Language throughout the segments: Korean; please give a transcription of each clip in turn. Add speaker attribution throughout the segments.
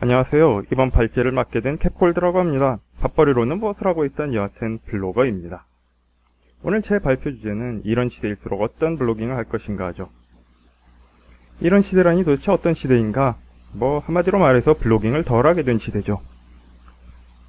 Speaker 1: 안녕하세요. 이번 발제를 맡게 된 캡콜드라고 합니다. 밥벌이로는 무엇을 하고 있던 여하튼 블로거입니다. 오늘 제 발표 주제는 이런 시대일수록 어떤 블로깅을 할 것인가 하죠. 이런 시대라니 도대체 어떤 시대인가? 한마디로 말해서 블로깅을 덜 하게 된 시대죠.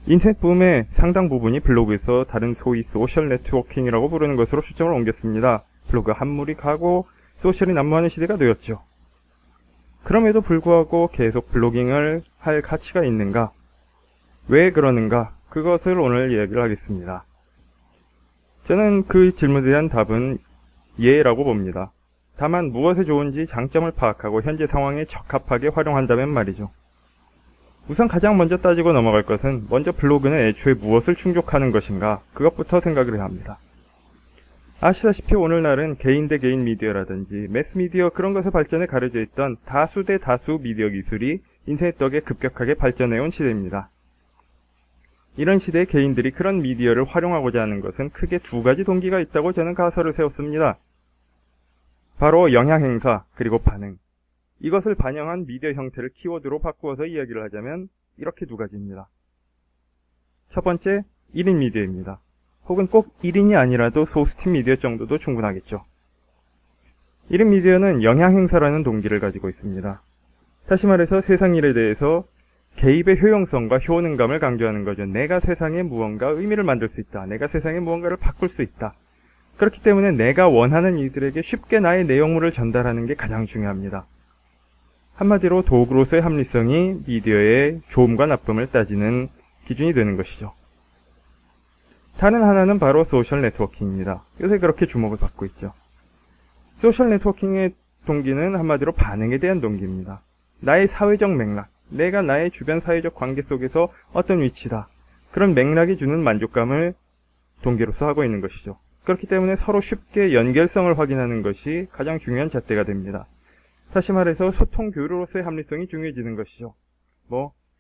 Speaker 1: 인터넷 붐의 상당 부분이 블로그에서 다른 소위 소셜 네트워킹이라고 부르는 것으로 초점을 옮겼습니다. 블로그 한물이 가고 소셜이 난무하는 시대가 되었죠. 그럼에도 불구하고 계속 블로깅을 할 가치가 있는가? 왜 그러는가? 그것을 오늘 이야기를 하겠습니다. 저는 그 질문에 대한 답은 예라고 봅니다. 다만 무엇에 좋은지 장점을 파악하고 현재 상황에 적합하게 활용한다면 말이죠. 우선 가장 먼저 따지고 넘어갈 것은 먼저 블로그는 애초에 무엇을 충족하는 것인가? 그것부터 생각을 해야 합니다. 아시다시피 오늘날은 개인 대 개인 미디어라든지 매스미디어 그런 것에 발전에 가려져 있던 다수 대 다수 미디어 기술이 인터넷 덕에 급격하게 발전해온 시대입니다. 이런 시대에 개인들이 그런 미디어를 활용하고자 하는 것은 크게 두 가지 동기가 있다고 저는 가설을 세웠습니다. 바로 영향행사 그리고 반응. 이것을 반영한 미디어 형태를 키워드로 바꾸어서 이야기를 하자면 이렇게 두 가지입니다. 첫 번째, 1인 미디어입니다. 혹은 꼭 1인이 아니라도 소수팀 미디어 정도도 충분하겠죠. 1인 미디어는 영향행사라는 동기를 가지고 있습니다. 다시 말해서 세상 일에 대해서 개입의 효용성과 효능감을 강조하는 거죠. 내가 세상에 무언가 의미를 만들 수 있다. 내가 세상에 무언가를 바꿀 수 있다. 그렇기 때문에 내가 원하는 이들에게 쉽게 나의 내용물을 전달하는 게 가장 중요합니다. 한마디로 도구로서의 합리성이 미디어의 좋음과 나쁨을 따지는 기준이 되는 것이죠. 다른 하나는 바로 소셜 네트워킹입니다. 요새 그렇게 주목을 받고 있죠. 소셜 네트워킹의 동기는 한마디로 반응에 대한 동기입니다. 나의 사회적 맥락, 내가 나의 주변 사회적 관계 속에서 어떤 위치다. 그런 맥락이 주는 만족감을 동기로서 하고 있는 것이죠. 그렇기 때문에 서로 쉽게 연결성을 확인하는 것이 가장 중요한 잣대가 됩니다. 다시 말해서 소통 교류로서의 합리성이 중요해지는 것이죠.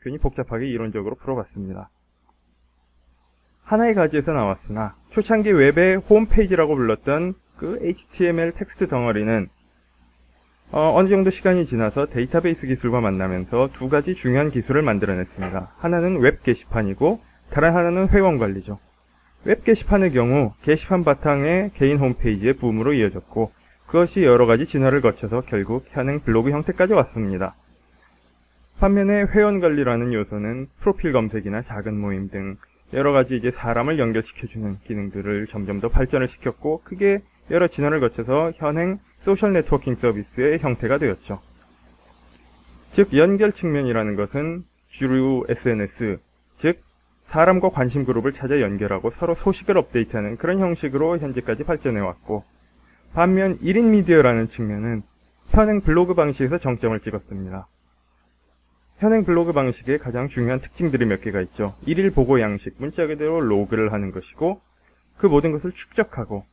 Speaker 1: 괜히 복잡하게 이론적으로 풀어봤습니다. 하나의 가지에서 나왔으나 초창기 웹의 홈페이지라고 불렀던 그 HTML 텍스트 덩어리는 어느 정도 시간이 지나서 데이터베이스 기술과 만나면서 두 가지 중요한 기술을 만들어냈습니다. 하나는 웹 게시판이고 다른 하나는 회원 관리죠. 웹 게시판의 경우 게시판 바탕의 개인 홈페이지의 붐으로 이어졌고 그것이 여러 가지 진화를 거쳐서 결국 현행 블로그 형태까지 왔습니다. 반면에 회원 관리라는 요소는 프로필 검색이나 작은 모임 등 여러 가지 이제 사람을 연결시켜주는 기능들을 점점 더 발전을 시켰고 그게 여러 진화를 거쳐서 현행 소셜 네트워킹 서비스의 형태가 되었죠. 즉 연결 측면이라는 것은 주류 SNS, 즉 사람과 관심 그룹을 찾아 연결하고 서로 소식을 업데이트하는 그런 형식으로 현재까지 발전해왔고 반면 1인 미디어라는 측면은 현행 블로그 방식에서 정점을 찍었습니다. 현행 블로그 방식의 가장 중요한 특징들이 몇 개가 있죠. 일일 보고 양식, 문자 그대로 로그를 하는 것이고 그 모든 것을 축적하고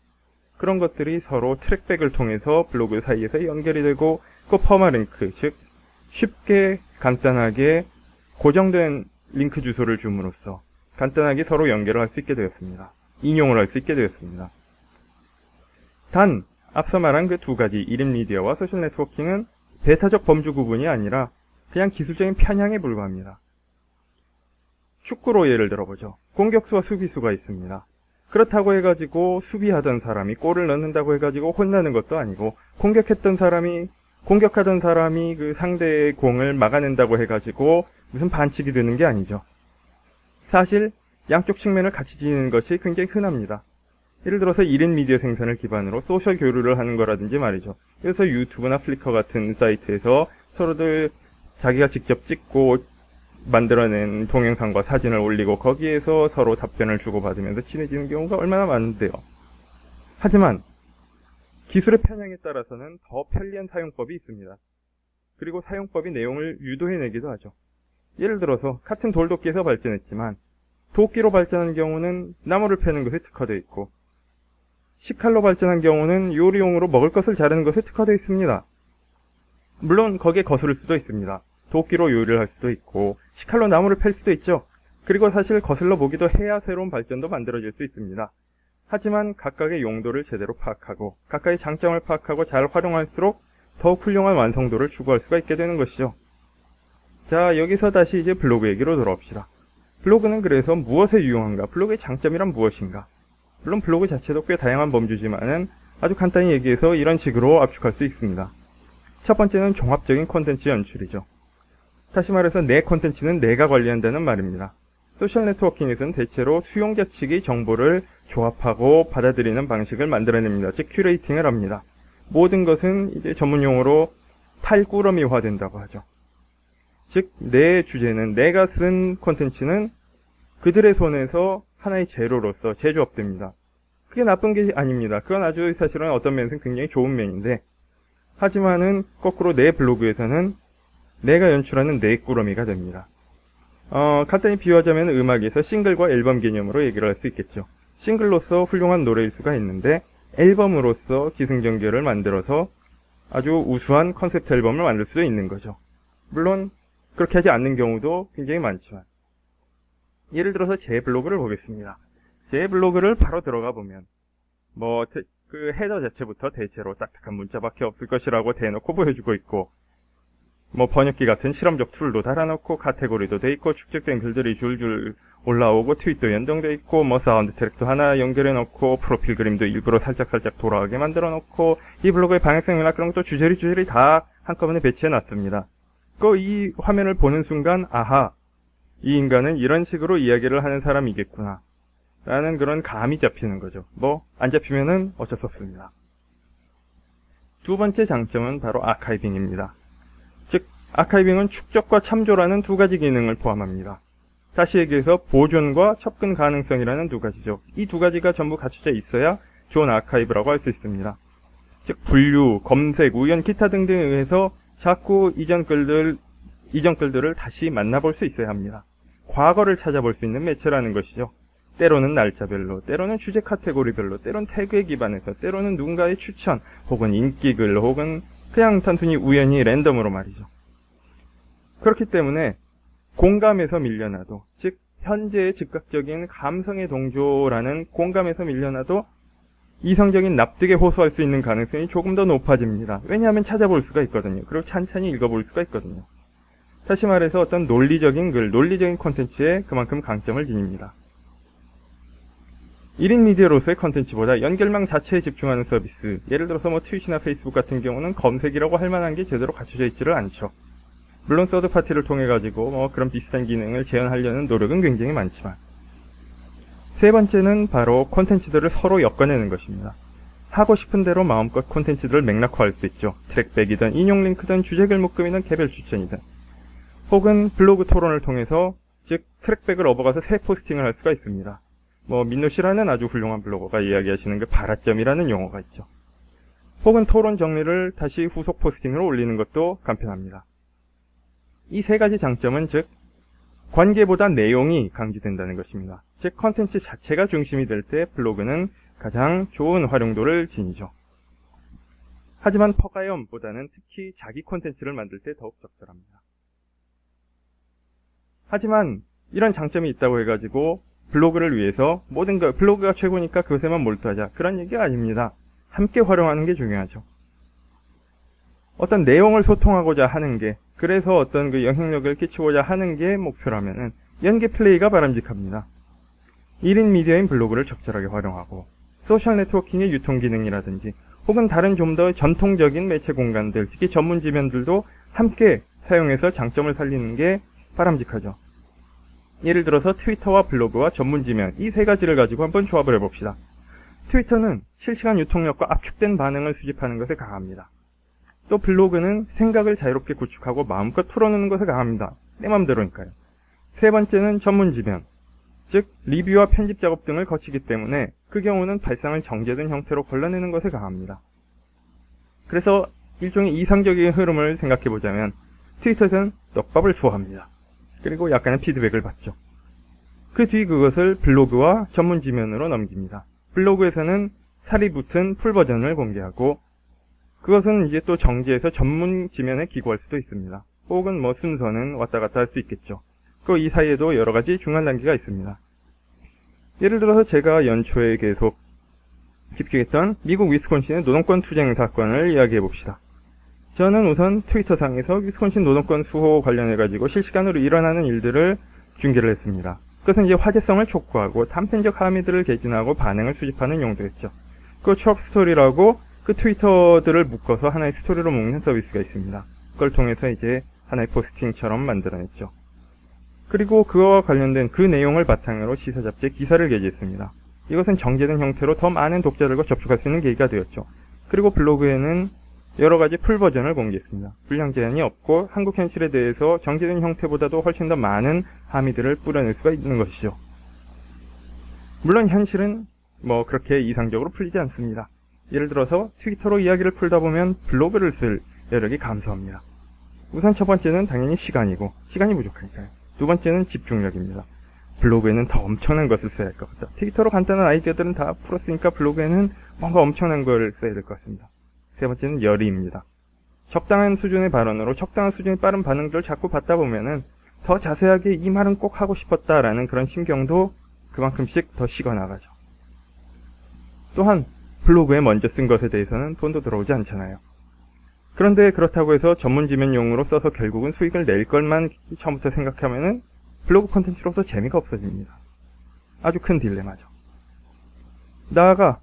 Speaker 1: 그런 것들이 서로 트랙백을 통해서 블로그 사이에서 연결이 되고 그 퍼마링크, 즉 쉽게 간단하게 고정된 링크 주소를 줌으로써 간단하게 서로 연결을 할 수 있게 되었습니다. 인용을 할 수 있게 되었습니다. 단, 앞서 말한 그 두 가지 1인 미디어와 소셜 네트워킹은 배타적 범주 구분이 아니라 그냥 기술적인 편향에 불과합니다. 축구로 예를 들어보죠. 공격수와 수비수가 있습니다. 그렇다고 해가지고 수비하던 사람이 골을 넣는다고 해가지고 혼나는 것도 아니고 공격하던 사람이 그 상대의 공을 막아낸다고 해가지고 무슨 반칙이 되는 게 아니죠. 사실 양쪽 측면을 같이 지니는 것이 굉장히 흔합니다. 예를 들어서 1인 미디어 생산을 기반으로 소셜 교류를 하는 거라든지 말이죠. 그래서 유튜브나 플리커 같은 사이트에서 서로들 자기가 직접 찍고 만들어낸 동영상과 사진을 올리고 거기에서 서로 답변을 주고받으면서 친해지는 경우가 얼마나 많은데요. 하지만 기술의 편향에 따라서는 더 편리한 사용법이 있습니다. 그리고 사용법이 내용을 유도해내기도 하죠. 예를 들어서 같은 돌도끼에서 발전했지만 도끼로 발전한 경우는 나무를 패는 것에 특화되어 있고 식칼로 발전한 경우는 요리용으로 먹을 것을 자르는 것에 특화되어 있습니다. 물론 거기에 거스를 수도 있습니다. 도끼로 요리를 할 수도 있고 식칼로 나무를 팰 수도 있죠. 그리고 사실 거슬러 보기도 해야 새로운 발전도 만들어질 수 있습니다. 하지만 각각의 용도를 제대로 파악하고 각각의 장점을 파악하고 잘 활용할수록 더욱 훌륭한 완성도를 추구할 수가 있게 되는 것이죠. 자, 여기서 다시 이제 블로그 얘기로 돌아옵시다. 블로그는 그래서 무엇에 유용한가? 블로그의 장점이란 무엇인가? 물론 블로그 자체도 꽤 다양한 범주지만은 아주 간단히 얘기해서 이런 식으로 압축할 수 있습니다. 첫 번째는 종합적인 콘텐츠 연출이죠. 다시 말해서 내 콘텐츠는 내가 관리한다는 말입니다. 소셜 네트워킹에서는 대체로 수용자 측이 정보를 조합하고 받아들이는 방식을 만들어냅니다. 즉 큐레이팅을 합니다. 모든 것은 이제 전문용어로 탈꾸러미화 된다고 하죠. 즉 내 주제는, 내가 쓴 콘텐츠는 그들의 손에서 하나의 재료로서 제조업됩니다. 그게 나쁜 게 아닙니다. 그건 아주 사실은 어떤 면에서는 굉장히 좋은 면인데, 하지만은 거꾸로 내 블로그에서는 내가 연출하는 내 꾸러미가 됩니다. 간단히 비유하자면 음악에서 싱글과 앨범 개념으로 얘기를 할 수 있겠죠. 싱글로서 훌륭한 노래일 수가 있는데 앨범으로서 기승전결을 만들어서 아주 우수한 컨셉트 앨범을 만들 수도 있는 거죠. 물론 그렇게 하지 않는 경우도 굉장히 많지만, 예를 들어서 제 블로그를 보겠습니다. 제 블로그를 바로 들어가 보면 그 헤더 자체부터 대체로 딱딱한 문자밖에 없을 것이라고 대놓고 보여주고 있고, 번역기 같은 실험적 툴도 달아놓고 카테고리도 돼 있고, 축적된 글들이 줄줄 올라오고, 트윗도 연동돼 있고, 사운드 트랙도 하나 연결해 놓고, 프로필 그림도 일부러 살짝살짝 돌아가게 만들어 놓고, 이 블로그의 방향성 맥락 그런 것도 주저리 다 한꺼번에 배치해 놨습니다. 이 화면을 보는 순간, 아하, 이 인간은 이런 식으로 이야기를 하는 사람이겠구나 라는 그런 감이 잡히는 거죠. 안 잡히면은 어쩔 수 없습니다. 두 번째 장점은 바로 아카이빙입니다. 즉, 아카이빙은 축적과 참조라는 두 가지 기능을 포함합니다. 다시 얘기해서 보존과 접근 가능성이라는 두 가지죠. 이 두 가지가 전부 갖춰져 있어야 좋은 아카이브라고 할 수 있습니다. 즉, 분류, 검색, 우연, 기타 등등에 의해서 자꾸 이전 글들을 다시 만나볼 수 있어야 합니다. 과거를 찾아볼 수 있는 매체라는 것이죠. 때로는 날짜별로, 때로는 주제 카테고리별로, 때로는 태그에 기반해서, 때로는 누군가의 추천, 혹은 인기글, 혹은 그냥 단순히 우연히 랜덤으로 말이죠. 그렇기 때문에 공감에서 밀려나도, 즉 현재의 즉각적인 감성의 동조라는 공감에서 밀려나도 이성적인 납득에 호소할 수 있는 가능성이 조금 더 높아집니다. 왜냐하면 찾아볼 수가 있거든요. 그리고 찬찬히 읽어볼 수가 있거든요. 다시 말해서 어떤 논리적인 글, 논리적인 콘텐츠에 그만큼 강점을 지닙니다. 1인 미디어로서의 콘텐츠보다 연결망 자체에 집중하는 서비스, 예를 들어서 트윗이나 페이스북 같은 경우는 검색이라고 할 만한 게 제대로 갖춰져 있지를 않죠. 물론 서드파티를 통해 가지고 그런 비슷한 기능을 재현하려는 노력은 굉장히 많지만, 세 번째는 바로 콘텐츠들을 서로 엮어내는 것입니다. 하고 싶은 대로 마음껏 콘텐츠들을 맥락화할 수 있죠. 트랙백이든 인용 링크든 주제글 묶음이든 개별 추천이든, 혹은 블로그 토론을 통해서, 즉 트랙백을 업어가서 새 포스팅을 할 수가 있습니다. 민노씨라는 아주 훌륭한 블로거가 이야기하시는 그 발화점이라는 용어가 있죠. 혹은 토론 정리를 다시 후속 포스팅으로 올리는 것도 간편합니다. 이 세 가지 장점은 즉 관계보다 내용이 강조된다는 것입니다. 즉 컨텐츠 자체가 중심이 될 때 블로그는 가장 좋은 활용도를 지니죠. 하지만 퍼가염보다는 특히 자기 콘텐츠를 만들 때 더욱 적절합니다. 하지만 이런 장점이 있다고 해가지고 블로그를 위해서 블로그가 최고니까 그것에만 몰두하자, 그런 얘기가 아닙니다. 함께 활용하는 게 중요하죠. 어떤 내용을 소통하고자 하는 게, 그래서 어떤 그 영향력을 끼치고자 하는 게 목표라면은 연계 플레이가 바람직합니다. 1인 미디어인 블로그를 적절하게 활용하고 소셜 네트워킹의 유통 기능이라든지 혹은 다른 좀 더 전통적인 매체 공간들, 특히 전문 지면들도 함께 사용해서 장점을 살리는 게 바람직하죠. 예를 들어서 트위터와 블로그와 전문 지면, 이 세 가지를 가지고 한번 조합을 해봅시다. 트위터는 실시간 유통력과 압축된 반응을 수집하는 것에 강합니다. 또 블로그는 생각을 자유롭게 구축하고 마음껏 풀어놓는 것에 강합니다. 내 맘대로니까요. 세 번째는 전문 지면, 즉 리뷰와 편집 작업 등을 거치기 때문에 그 경우는 발상을 정제된 형태로 걸러내는 것에 강합니다. 그래서 일종의 이상적인 흐름을 생각해보자면 트위터에서는 떡밥을 좋아합니다. 그리고 약간의 피드백을 받죠. 그 뒤 그것을 블로그와 전문 지면으로 넘깁니다. 블로그에서는 살이 붙은 풀 버전을 공개하고, 그것은 이제 또 정지해서 전문 지면에 기고할 수도 있습니다. 혹은 순서는 왔다 갔다 할 수 있겠죠. 이 사이에도 여러 가지 중간 단계가 있습니다. 예를 들어서 제가 연초에 계속 집중했던 미국 위스콘신의 노동권 투쟁 사건을 이야기해 봅시다. 저는 우선 트위터상에서 위스콘신 노동권 수호 관련해가지고 실시간으로 일어나는 일들을 중계를 했습니다. 그것은 이제 화제성을 촉구하고 단편적 함의들을 개진하고 반응을 수집하는 용도였죠. 그 추억 스토리라고 그 트위터들을 묶어서 하나의 스토리로 묶는 서비스가 있습니다. 그걸 통해서 이제 하나의 포스팅처럼 만들어냈죠. 그리고 그와 관련된 그 내용을 바탕으로 시사 잡지에 기사를 게재했습니다. 이것은 정제된 형태로 더 많은 독자들과 접촉할 수 있는 계기가 되었죠. 그리고 블로그에는 여러 가지 풀 버전을 공개했습니다. 분량 제한이 없고 한국 현실에 대해서 정제된 형태보다도 훨씬 더 많은 함의들을 뿌려낼 수가 있는 것이죠. 물론 현실은 그렇게 이상적으로 풀리지 않습니다. 예를 들어서 트위터로 이야기를 풀다 보면 블로그를 쓸 여력이 감소합니다. 우선 첫 번째는 당연히 시간이고, 시간이 부족하니까요. 두 번째는 집중력입니다. 블로그에는 더 엄청난 것을 써야 할 것 같다. 트위터로 간단한 아이디어들은 다 풀었으니까 블로그에는 뭔가 엄청난 걸 써야 될 것 같습니다. 세 번째는 열의입니다. 적당한 수준의 발언으로 적당한 수준의 빠른 반응들을 자꾸 받다 보면은 더 자세하게 이 말은 꼭 하고 싶었다라는 그런 심경도 그만큼씩 더 식어나가죠. 또한 블로그에 먼저 쓴 것에 대해서는 돈도 들어오지 않잖아요. 그런데 그렇다고 해서 전문 지면용으로 써서 결국은 수익을 낼 것만 처음부터 생각하면은 블로그 콘텐츠로서 재미가 없어집니다. 아주 큰 딜레마죠. 나아가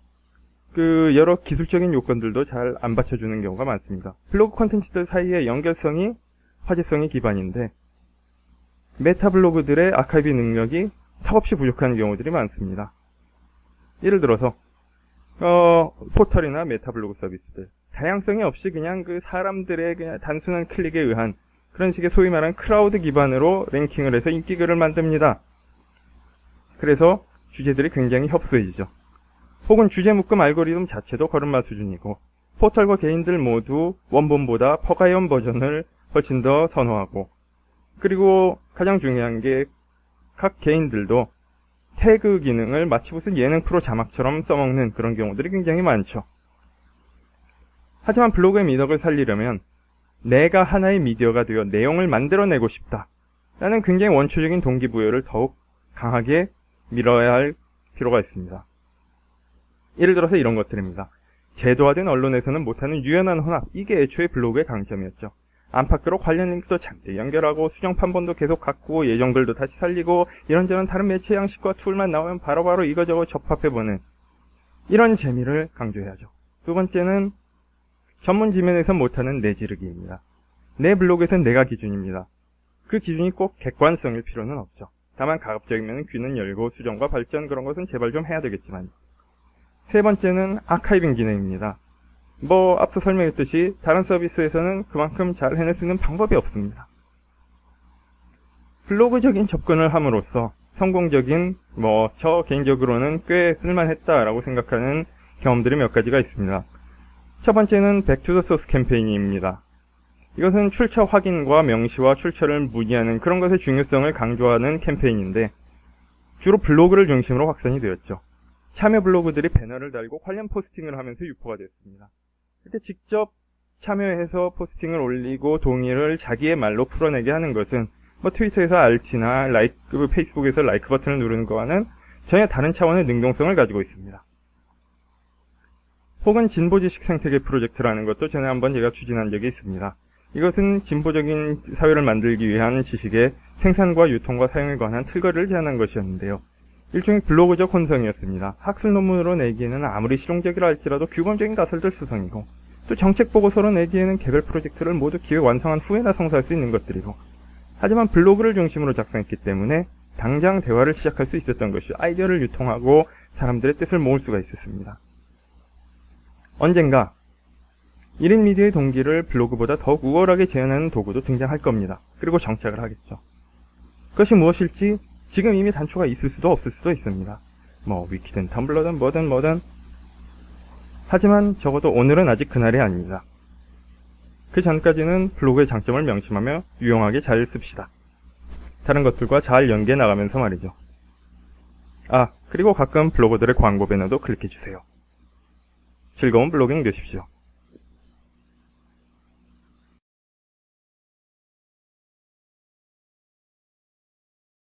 Speaker 1: 여러 기술적인 요건들도 잘 안 받쳐주는 경우가 많습니다. 블로그 콘텐츠들 사이의 연결성이 화제성이 기반인데 메타 블로그들의 아카이브 능력이 턱없이 부족한 경우들이 많습니다. 예를 들어서 포털이나 메타 블로그 서비스들 다양성이 없이 그냥 사람들의 그냥 단순한 클릭에 의한 그런 식의 소위 말하는 크라우드 기반으로 랭킹을 해서 인기글을 만듭니다. 그래서 주제들이 굉장히 협소해지죠. 혹은 주제 묶음 알고리즘 자체도 걸음마 수준이고 포털과 개인들 모두 원본보다 퍼가이언 버전을 훨씬 더 선호하고, 그리고 가장 중요한 게 각 개인들도 태그 기능을 마치 무슨 예능 프로 자막처럼 써먹는 그런 경우들이 굉장히 많죠. 하지만 블로그의 미덕을 살리려면 내가 하나의 미디어가 되어 내용을 만들어내고 싶다 라는 굉장히 원초적인 동기부여를 더욱 강하게 밀어야 할 필요가 있습니다. 예를 들어서 이런 것들입니다. 제도화된 언론에서는 못하는 유연한 혼합, 이게 애초에 블로그의 강점이었죠. 안팎으로 관련 링크도 잔뜩 연결하고 수정 판본도 계속 갖고 예정글도 다시 살리고 이런저런 다른 매체 양식과 툴만 나오면 바로바로 이거저거 접합해보는 이런 재미를 강조해야죠. 두 번째는 전문 지면에서 못하는 내지르기입니다. 내 블로그에서는 내가 기준입니다. 그 기준이 꼭 객관성일 필요는 없죠. 다만 가급적이면 귀는 열고 수정과 발전 그런 것은 제발 좀 해야 되겠지만. 세 번째는 아카이빙 기능입니다. 앞서 설명했듯이 다른 서비스에서는 그만큼 잘 해낼 수 있는 방법이 없습니다. 블로그적인 접근을 함으로써 성공적인 저 개인적으로는 꽤 쓸만했다라고 생각하는 경험들이 몇 가지가 있습니다. 첫 번째는 백투더소스 캠페인입니다. 이것은 출처 확인과 명시와 출처를 문의하는 그런 것의 중요성을 강조하는 캠페인인데 주로 블로그를 중심으로 확산이 되었죠. 참여 블로그들이 배너를 달고 관련 포스팅을 하면서 유포가 됐습니다. 이렇게 직접 참여해서 포스팅을 올리고 동의를 자기의 말로 풀어내게 하는 것은 트위터에서 RT나 페이스북에서 라이크 버튼을 누르는 것과는 전혀 다른 차원의 능동성을 가지고 있습니다. 혹은 진보지식 생태계 프로젝트라는 것도 전에 한번 제가 추진한 적이 있습니다. 이것은 진보적인 사회를 만들기 위한 지식의 생산과 유통과 사용에 관한 틀거리를 제안한 것이었는데요. 일종의 블로그적 혼성이었습니다. 학술 논문으로 내기에는 아무리 실용적이라 할지라도 규범적인 가설들 수성이고, 또 정책 보고서로 내기에는 개별 프로젝트를 모두 기획 완성한 후에나 성사할 수 있는 것들이고, 하지만 블로그를 중심으로 작성했기 때문에 당장 대화를 시작할 수 있었던 것이 아이디어를 유통하고 사람들의 뜻을 모을 수가 있었습니다. 언젠가 1인 미디어의 동기를 블로그보다 더욱 우월하게 재현하는 도구도 등장할 겁니다. 그리고 정착을 하겠죠. 그것이 무엇일지 지금 이미 단초가 있을 수도 없을 수도 있습니다. 위키든 텀블러든 뭐든. 하지만 적어도 오늘은 아직 그날이 아닙니다. 그 전까지는 블로그의 장점을 명심하며 유용하게 잘 씁시다. 다른 것들과 잘 연계해 나가면서 말이죠. 그리고 가끔 블로거들의 광고 배너도 클릭해주세요. 즐거운 블로깅 되십시오.